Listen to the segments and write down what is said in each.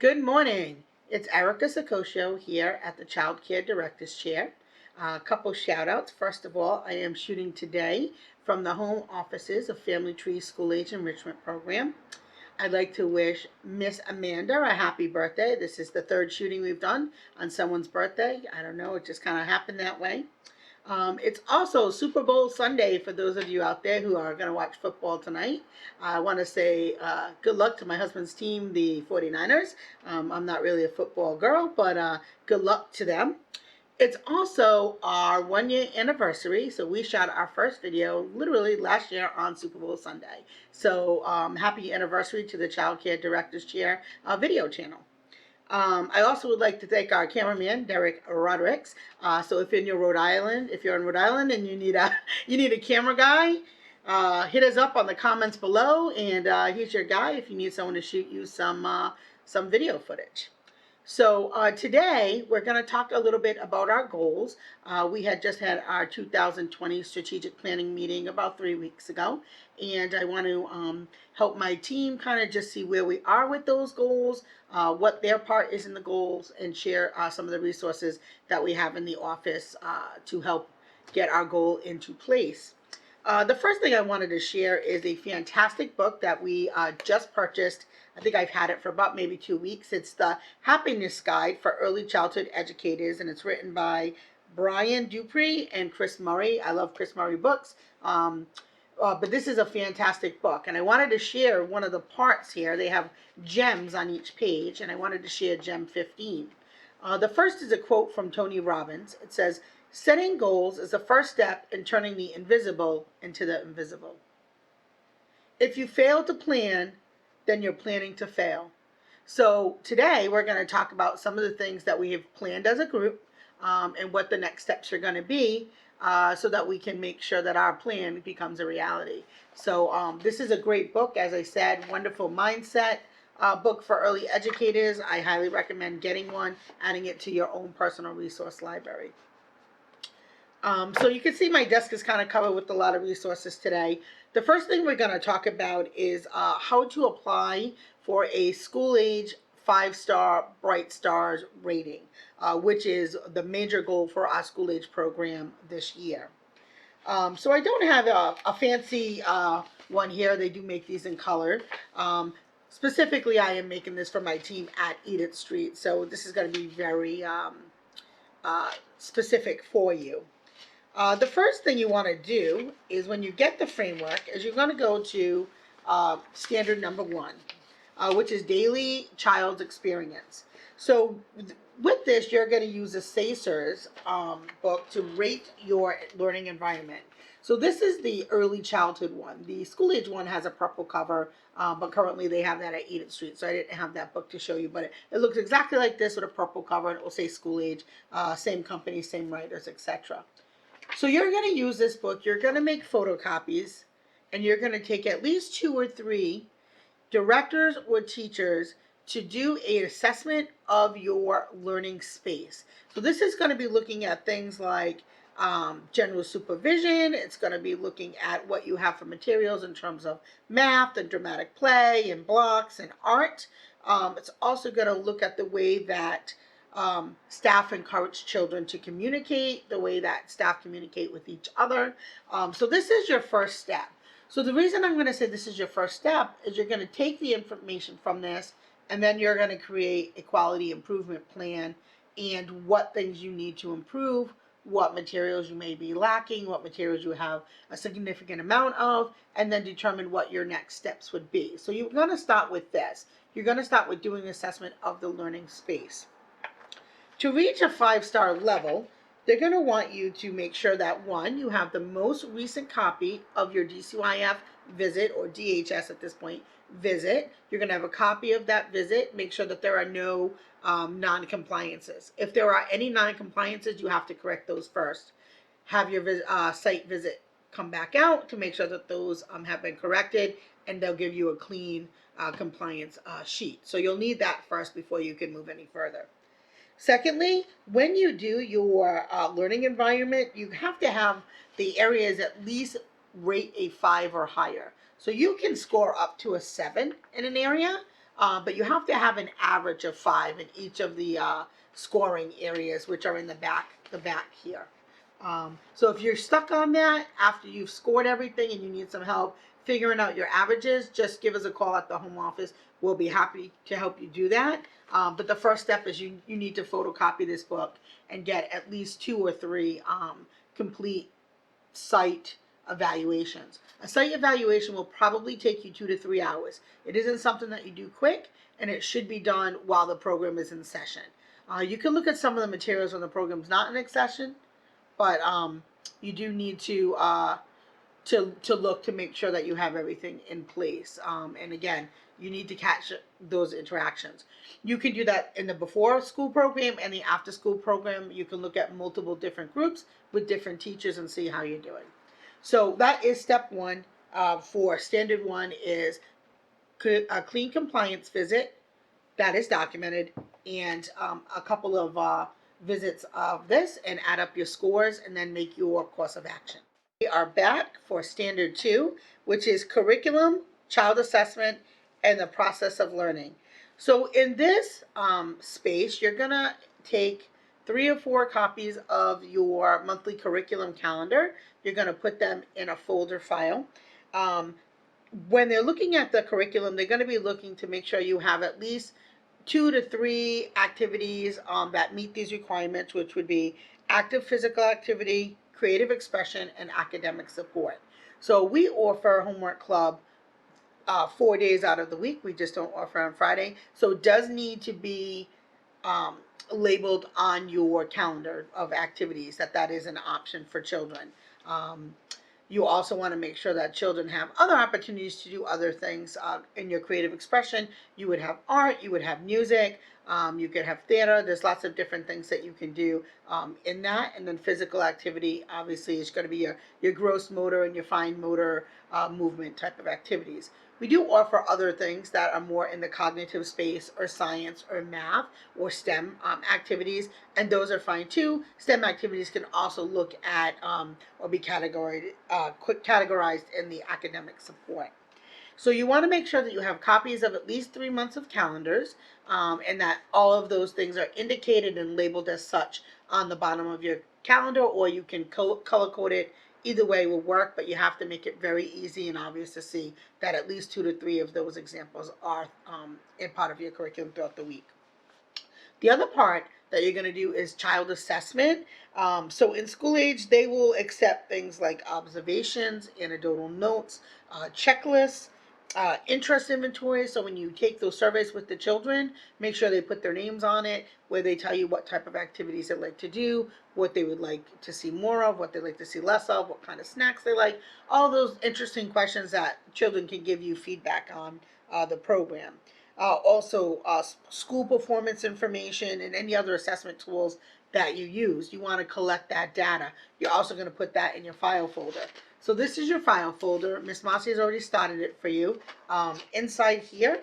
Good morning. It's Erica Sacosio here at the Childcare Director's Chair. A couple shout outs. First of all, I am shooting today from the home offices of Family Tree School Age Enrichment Program. I'd like to wish Miss Amanda a happy birthday. This is the third shooting we've done on someone's birthday. I don't know, it just kind of happened that way. It's also Super Bowl Sunday for those of you out there who are going to watch football tonight. I want to say good luck to my husband's team, the 49ers. I'm not really a football girl, but good luck to them. It's also our 1 year anniversary, so we shot our first video literally last year on Super Bowl Sunday. So happy anniversary to the Child Care Director's Chair video channel. I also would like to thank our cameraman, Derek Rodericks. So if you're in Rhode Island, and you need a camera guy, hit us up on the comments below, and he's your guy if you need someone to shoot you some video footage. So today we're going to talk a little bit about our goals. We had just had our 2020 strategic planning meeting about 3 weeks ago, and I want to help my team kind of just see where we are with those goals, what their part is in the goals, and share some of the resources that we have in the office to help get our goal into place. The first thing I wanted to share is a fantastic book that we just purchased. I think I've had it for about maybe 2 weeks. It's the Happiness Guide for Early Childhood Educators, and it's written by Brian Dupree and Chris Murray. I love Chris Murray books. But this is a fantastic book, and I wanted to share one of the parts here. They have gems on each page, and I wanted to share gem 15. The first is a quote from Tony Robbins. It says, "Setting goals is the first step in turning the invisible into the invisible. If you fail to plan, then you're planning to fail." So today we're going to talk about some of the things that we have planned as a group and what the next steps are going to be so that we can make sure that our plan becomes a reality. So this is a great book, as I said, wonderful mindset book for early educators. I highly recommend getting one, adding it to your own personal resource library. So you can see my desk is kind of covered with a lot of resources today. The first thing we're going to talk about is how to apply for a school age 5-star BrightStars rating, which is the major goal for our school age program this year. So I don't have a fancy one here. They do make these in color. Specifically, I am making this for my team at Rhode Street. So this is going to be very specific for you. The first thing you want to do is when you get the framework is you're going to go to standard number 1, which is daily child's experience. So with this, you're going to use a SACER's book to rate your learning environment. So this is the early childhood one. The school age one has a purple cover, but currently they have that at Rhode Street. So I didn't have that book to show you, but it looks exactly like this with a purple cover, and it will say school age, same company, same writers, etc. So you're going to use this book, you're going to make photocopies, and you're going to take at least 2 or 3 directors or teachers to do an assessment of your learning space. So this is going to be looking at things like general supervision. It's going to be looking at what you have for materials in terms of math and dramatic play and blocks and art. It's also going to look at the way that staff encourage children to communicate, the way that staff communicate with each other. So this is your first step. So the reason I'm going to say this is your first step is you're going to take the information from this, and then you're going to create a quality improvement plan and what things you need to improve, what materials you may be lacking, what materials you have a significant amount of, and then determine what your next steps would be. So you're going to start with this. You're going to start with doing an assessment of the learning space. To reach a 5-star level, they're going to want you to make sure that 1, you have the most recent copy of your DCYF visit, or DHS at this point, visit. You're going to have a copy of that visit. Make sure that there are no non-compliances. If there are any non-compliances, you have to correct those first. Have your site visit come back out to make sure that those have been corrected, and they'll give you a clean compliance sheet. So you'll need that first before you can move any further. Secondly, when you do your learning environment, you have to have the areas at least rate a 5 or higher. So you can score up to a 7 in an area, but you have to have an average of 5 in each of the scoring areas, which are in the back here. So if you're stuck on that after you've scored everything and you need some help figuring out your averages, just give us a call at the home office. We'll be happy to help you do that. But the first step is you need to photocopy this book and get at least 2 or 3 complete site evaluations. A site evaluation will probably take you 2 to 3 hours. It isn't something that you do quick, and it should be done while the program is in session. You can look at some of the materials when the program's not in session, but you do need to look to make sure that you have everything in place. And again, you need to catch those interactions. You can do that in the before school program and the after school program. You can look at multiple different groups with different teachers and see how you're doing. So that is step 1. For standard 1 is a clean compliance visit that is documented, and a couple of visits of this, and add up your scores and then make your course of action. We are back for standard 2, which is curriculum, child assessment, and the process of learning. So in this space, you're gonna take 3 or 4 copies of your monthly curriculum calendar. You're gonna put them in a folder file. When they're looking at the curriculum, they're gonna be looking to make sure you have at least 2 to 3 activities that meet these requirements, which would be active physical activity, creative expression, and academic support. So we offer homework club 4 days out of the week. We just don't offer on Friday. So it does need to be labeled on your calendar of activities that is an option for children. You also want to make sure that children have other opportunities to do other things in your creative expression. You would have art, you would have music, you could have theater. There's lots of different things that you can do in that. And then physical activity, obviously, is going to be your gross motor and your fine motor movement type of activities. We do offer other things that are more in the cognitive space, or science, or math, or STEM activities, and those are fine too. STEM activities can also look at or be categorized in the academic support. So you want to make sure that you have copies of at least 3 months of calendars, and that all of those things are indicated and labeled as such on the bottom of your calendar, or you can color code it. Either way will work, but you have to make it very easy and obvious to see that at least 2 to 3 of those examples are in part of your curriculum throughout the week. The other part that you're going to do is child assessment. So in school age, they will accept things like observations, anecdotal notes, checklists, interest inventory. So when you take those surveys with the children, make sure they put their names on it, where they tell you what type of activities they like to do, what they would like to see more of, what they like to see less of, what kind of snacks they like, all those interesting questions that children can give you feedback on the program. Also, school performance information and any other assessment tools that you use. You want to collect that data. You're also going to put that in your file folder. So this is your file folder. Miss Mossy has already started it for you. Inside here,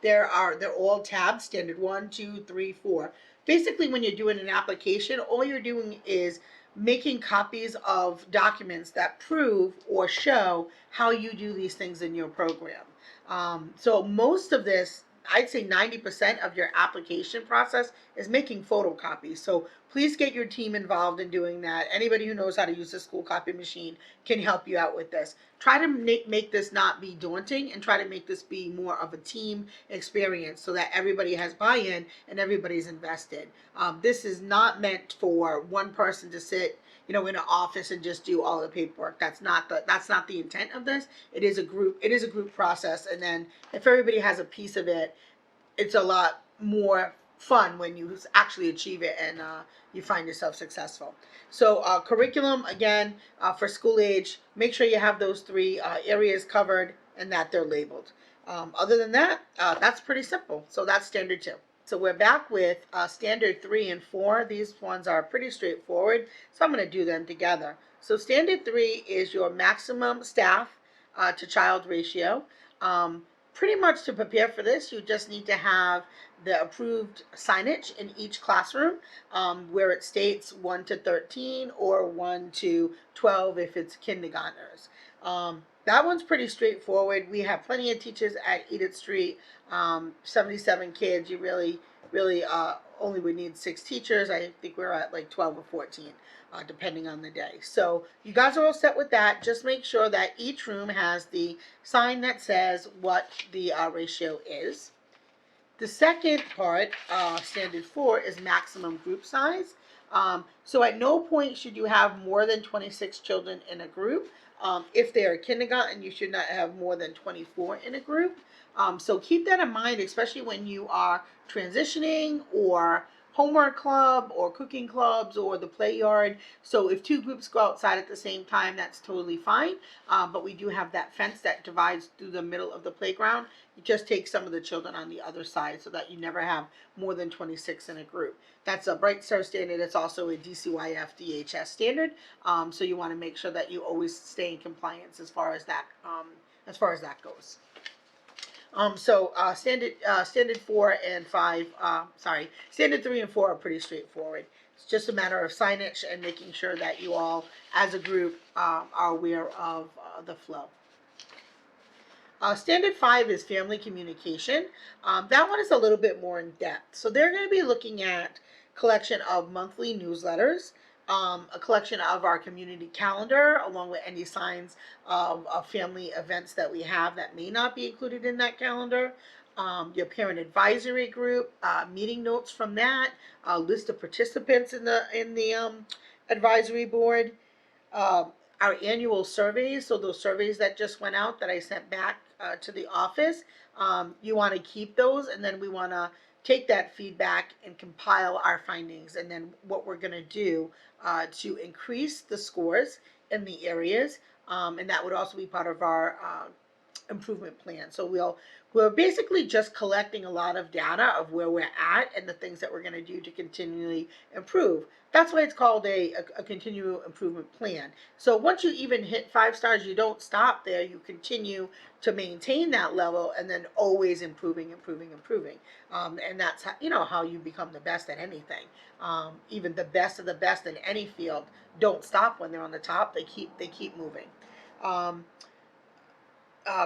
they're all tabs, standard 1, 2, 3, 4. Basically, when you're doing an application, all you're doing is making copies of documents that prove or show how you do these things in your program. So most of this, I'd say 90% of your application process is making photocopies. So please get your team involved in doing that. Anybody who knows how to use the school copy machine can help you out with this. Try to make this not be daunting, and try to make this be more of a team experience so that everybody has buy-in and everybody's invested. This is not meant for one person to sit in an office and just do all the paperwork. That's not the intent of this. It is a group process, and then if everybody has a piece of it, it's a lot more fun when you actually achieve it and you find yourself successful. So curriculum, again, for school age, make sure you have those 3 areas covered and that they're labeled. Other than that, that's pretty simple. So that's standard 2. So we're back with standard 3 and 4. These ones are pretty straightforward, so I'm going to do them together. So standard 3 is your maximum staff to child ratio. Pretty much to prepare for this, you just need to have the approved signage in each classroom, where it states 1 to 13 or 1 to 12 if it's kindergartners. That one's pretty straightforward. We have plenty of teachers at Edith Street. 77 kids. You really only would need 6 teachers. I think we're at like 12 or 14, depending on the day. So you guys are all set with that. Just make sure that each room has the sign that says what the ratio is. The second part, standard 4, is maximum group size. So at no point should you have more than 26 children in a group. If they are kindergarten, you should not have more than 24 in a group. So keep that in mind, especially when you are transitioning or homework club or cooking clubs or the play yard. So if 2 groups go outside at the same time, that's totally fine. But we do have that fence that divides through the middle of the playground. You just take some of the children on the other side so that you never have more than 26 in a group. That's a BrightStars standard. It's also a DCYF DHS standard. So you want to make sure that you always stay in compliance as far as that goes. Standard 4 and 5, standard 3 and 4 are pretty straightforward. It's just a matter of signage and making sure that you all, as a group, are aware of the flow. Standard 5 is family communication. That one is a little bit more in depth. So they're going to be looking at collection of monthly newsletters, a collection of our community calendar, along with any signs of family events that we have that may not be included in that calendar. Your parent advisory group, meeting notes from that, a list of participants in the advisory board. Our annual surveys, so those surveys that just went out that I sent back to the office, you want to keep those, and then we want to take that feedback and compile our findings, and then what we're going to do to increase the scores in the areas, and that would also be part of our improvement plan. So we're basically just collecting a lot of data of where we're at and the things that we're going to do to continually improve. That's why it's called a continual improvement plan. So once you even hit 5 stars, you don't stop there. You continue to maintain that level and then always improving. And that's how you become the best at anything. Even the best of the best in any field don't stop when they're on the top. They keep moving.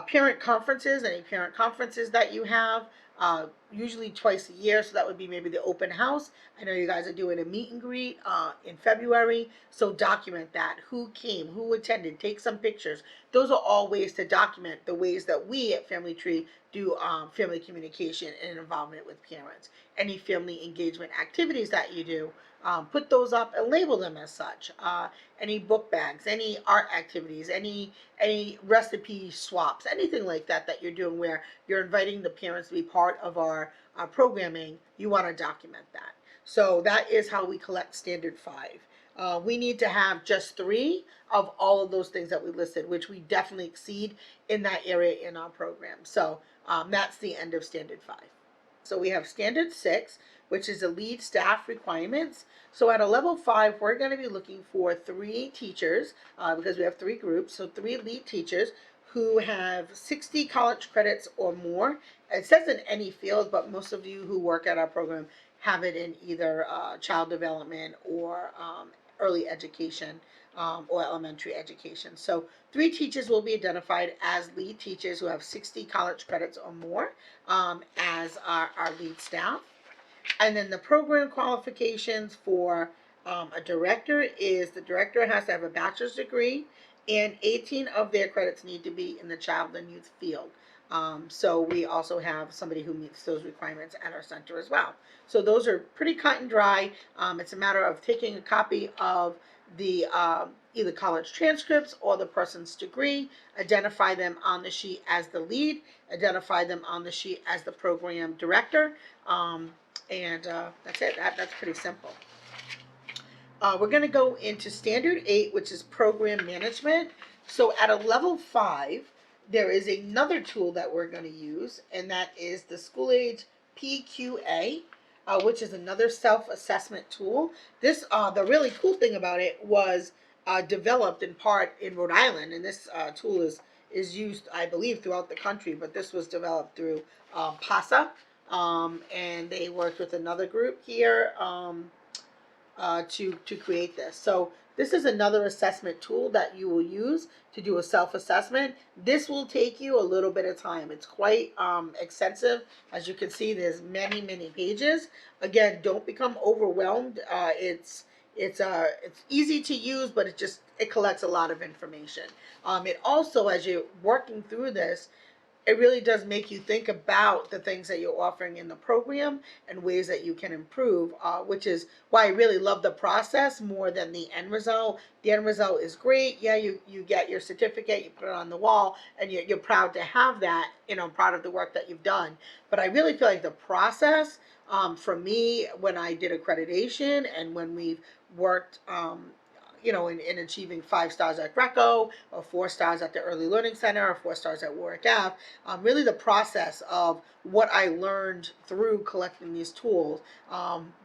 Parent conferences, any parent conferences that you have, usually twice a year, so that would be maybe the open house. I know you guys are doing a meet and greet in February, so document that. Who came, who attended, take some pictures. Those are all ways to document the ways that we at Family Tree do family communication and involvement with parents. Any family engagement activities that you do, put those up and label them as such. Any book bags, any art activities, any recipe swaps, anything like that you're doing where you're inviting the parents to be part of our programming, you want to document that. So that is how we collect standard 5. We need to have just 3 of all of those things that we listed, which we definitely exceed in that area in our program. So that's the end of standard 5. So we have standard 6, which is the lead staff requirements. So at a level 5, we're going to be looking for 3 teachers because we have 3 groups. So 3 lead teachers who have 60 college credits or more. It says in any field, but most of you who work at our program have it in either child development or early education or elementary education. So 3 teachers will be identified as lead teachers who have 60 college credits or more as our lead staff. And then the program qualifications for a director is the director has to have a bachelor's degree and 18 of their credits need to be in the child and youth field. So we also have somebody who meets those requirements at our center as well. So those are pretty cut and dry. It's a matter of taking a copy of the either college transcripts or the person's degree, identify them on the sheet as the lead, identify them on the sheet as the program director, and that's it. That's pretty simple. We're going to go into standard 8, which is program management. So at a level 5, there is another tool that we're going to use, and that is the School Age PQA, which is another self-assessment tool. This, the really cool thing about it was developed in part in Rhode Island, and this tool is used, I believe, throughout the country, but this was developed through PASA, and they worked with another group here, to create this. So this is another assessment tool that you will use to do a self-assessment. This will take you a little bit of time. It's quite extensive. As you can see, there's many, many pages. Again, don't become overwhelmed. It's easy to use, but it collects a lot of information. It also, as you're working through this, it really does make you think about the things that you're offering in the program and ways that you can improve, which is why I really love the process more than the end result. The end result is great. Yeah, you get your certificate, you put it on the wall, and you're proud to have that, proud of the work that you've done. But I really feel like the process, for me, when I did accreditation and when we've worked, in achieving 5 stars at Greco, or 4 stars at the Early Learning Center, or 4 stars at Warwick Ave. Really the process of what I learned through collecting these tools,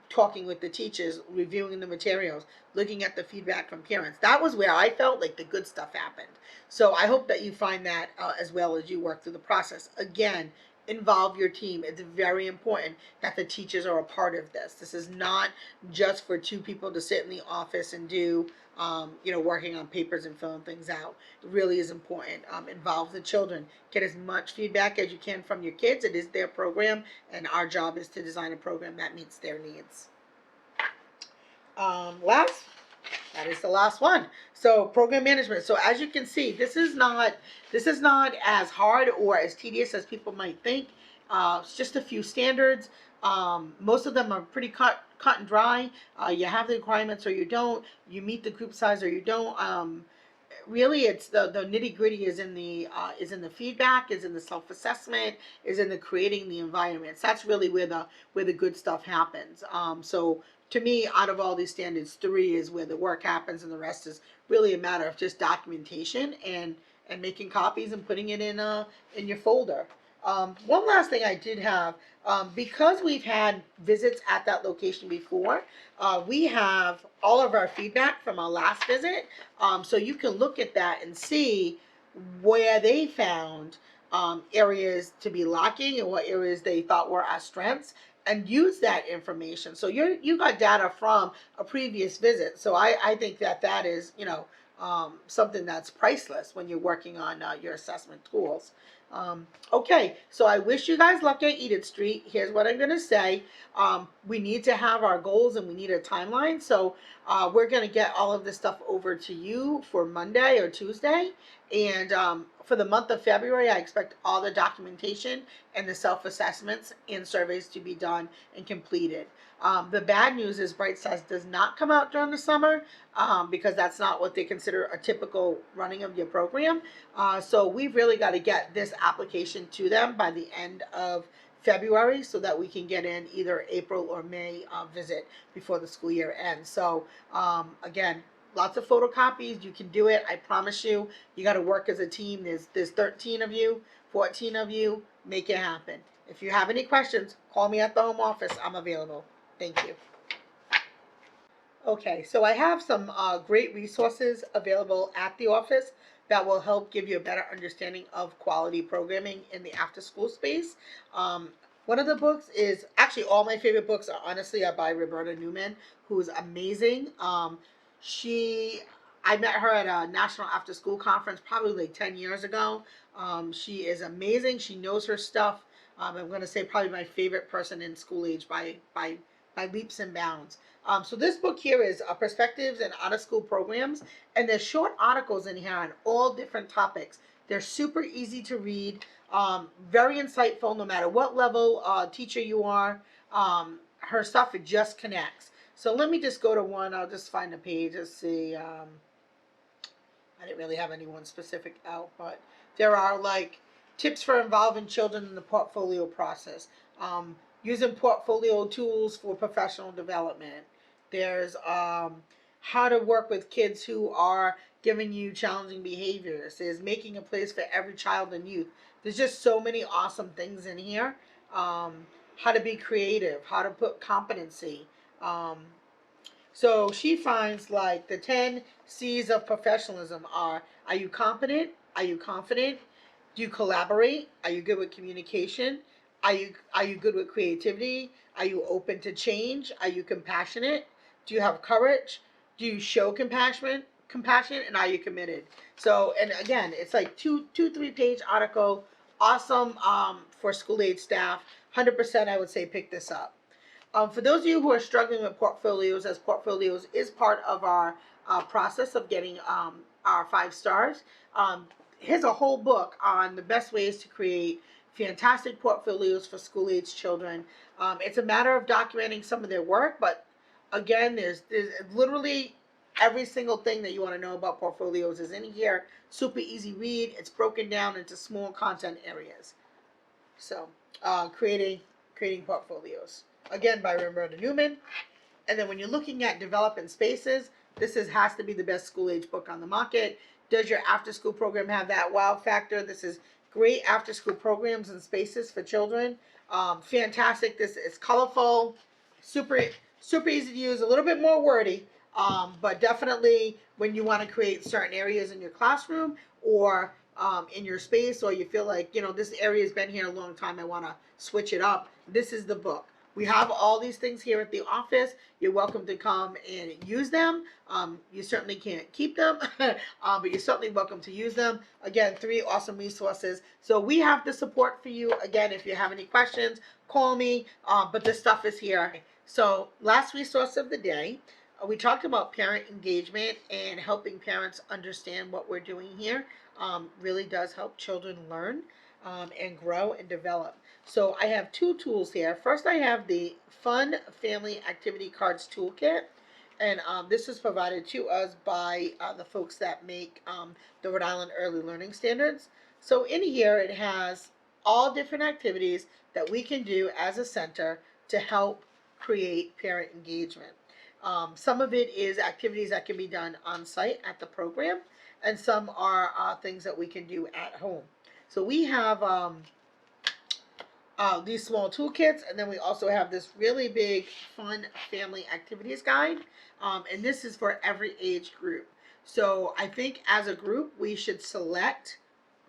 talking with the teachers, reviewing the materials, looking at the feedback from parents. That was where I felt like the good stuff happened. So I hope that you find that as well as you work through the process. Again, involve your team. It's very important that the teachers are a part of this. This is not just for 2 people to sit in the office and do, working on papers and filling things out. It really is important. Involve the children. Get as much feedback as you can from your kids. It is their program, and our job is to design a program that meets their needs. That is the last one. So program management. So as you can see, this is not as hard or as tedious as people might think. It's just a few standards. Most of them are pretty cut and dry. You have the requirements or you don't. You meet the group size or you don't. Really, it's the nitty gritty is in the feedback, is in the self assessment, is in the creating the environments. That's really where the good stuff happens. So to me, out of all these standards, 3 is where the work happens, and the rest is really a matter of just documentation and making copies and putting it in your folder. One last thing I did have, because we've had visits at that location before, we have all of our feedback from our last visit, so you can look at that and see where they found areas to be lacking and what areas they thought were our strengths, and use that information. So you got data from a previous visit. So I think that is, something that's priceless when you're working on your assessment tools. Okay, so I wish you guys luck at Edith Street. Here's what I'm going to say. We need to have our goals and we need a timeline. So we're going to get all of this stuff over to you for Monday or Tuesday. And for the month of February, I expect all the documentation and the self-assessments and surveys to be done and completed. The bad news is BrightStars does not come out during the summer because that's not what they consider a typical running of your program. So we've really got to get this application to them by the end of February so that we can get in either April or May visit before the school year ends. So again, lots of photocopies. You can do it. I promise you. You got to work as a team. There's 13 of you, 14 of you. Make it happen. If you have any questions, call me at the home office. I'm available. Thank you. Okay, so I have some great resources available at the office that will help give you a better understanding of quality programming in the after-school space. One of the books is, actually all my favorite books are honestly by Roberta Newman, who's amazing. I met her at a national after-school conference probably like 10 years ago. She is amazing. She knows her stuff. I'm going to say probably my favorite person in school age by leaps and bounds. So this book here is Perspectives and Out-of-School Programs, and there's short articles in here on all different topics. They're super easy to read, very insightful no matter what level teacher you are. Her stuff, it just connects. So let me just go to one. I'll just find a page. Let's see. I didn't really have any one specific out, but there are like tips for involving children in the portfolio process. Using portfolio tools for professional development. There's how to work with kids who are giving you challenging behaviors. There's making a place for every child and youth. There's just so many awesome things in here. How to be creative, how to put competency. So she finds like the 10 C's of professionalism are you competent? Are you confident? Do you collaborate? Are you good with communication? Are you good with creativity? Are you open to change? Are you compassionate? Do you have courage? Do you show compassion, and are you committed? So, and again, it's like 3 page article. Awesome for school age staff. 100% I would say pick this up. For those of you who are struggling with portfolios, as portfolios is part of our process of getting our 5 stars, here's a whole book on the best ways to create fantastic portfolios for school age children. It's a matter of documenting some of their work, but again, there's literally every single thing that you want to know about portfolios is in here. Super easy read. It's broken down into small content areas. So, creating portfolios, again by Roberta Newman. And then when you're looking at developing spaces, has to be the best school age book on the market. Does your after school program have that wow factor? This is great after school programs and spaces for children. Fantastic. This is colorful, super super easy to use, a little bit more wordy, but definitely when you want to create certain areas in your classroom or in your space, or you feel like, this area has been here a long time, I want to switch it up, this is the book. We have all these things here at the office. You're welcome to come and use them. You certainly can't keep them, but you're certainly welcome to use them. Again, 3 awesome resources. So we have the support for you. Again, if you have any questions, call me, but this stuff is here. So last resource of the day, we talked about parent engagement and helping parents understand what we're doing here. Really does help children learn and grow and develop. So I have 2 tools here. First, I have the Fun Family Activity Cards Toolkit. And this is provided to us by the folks that make the Rhode Island Early Learning Standards. So in here, it has all different activities that we can do as a center to help create parent engagement. Some of it is activities that can be done on site at the program, and some are things that we can do at home. So we have these small toolkits, and then we also have this really big fun family activities guide, and this is for every age group. So I think as a group we should select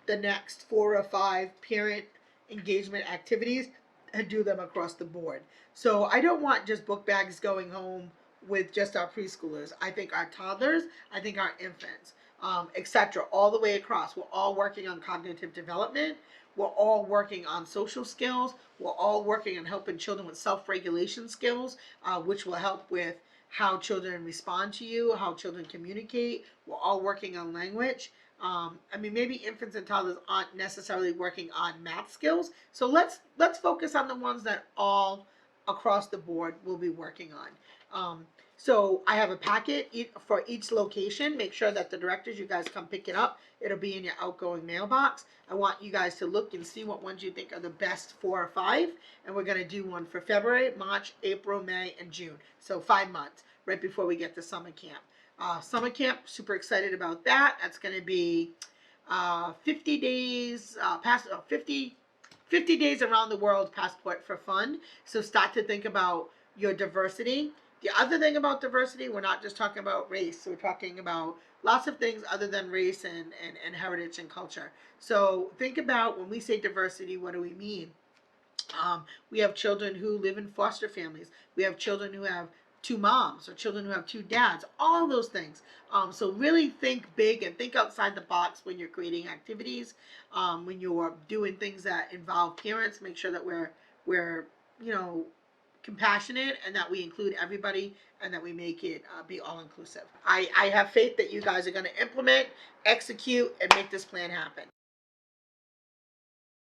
the next 4 or 5 parent engagement activities and do them across the board. So I don't want just book bags going home with just our preschoolers. I think our toddlers, I think our infants, etc., all the way across. We're all working on cognitive development. We're all working on social skills. We're all working on helping children with self-regulation skills, which will help with how children respond to you, how children communicate. We're all working on language. Maybe infants and toddlers aren't necessarily working on math skills. So let's focus on the ones that all across the board will be working on. So I have a packet for each location. Make sure that the directors, you guys come pick it up. It'll be in your outgoing mailbox. I want you guys to look and see what ones you think are the best 4 or 5. And we're going to do one for February, March, April, May, and June. So 5 months, right before we get to summer camp. Summer camp, super excited about that. That's going to be 50 days, 50 days around the world passport for fun. So start to think about your diversity. The other thing about diversity, we're not just talking about race. We're talking about lots of things other than race and heritage and culture. So think about when we say diversity, what do we mean? We have children who live in foster families. We have children who have 2 moms or children who have 2 dads, all of those things. So really think big and think outside the box when you're creating activities, when you're doing things that involve parents. Make sure that we're compassionate and that we include everybody and that we make it be all inclusive. I have faith that you guys are going to implement, execute, and make this plan happen.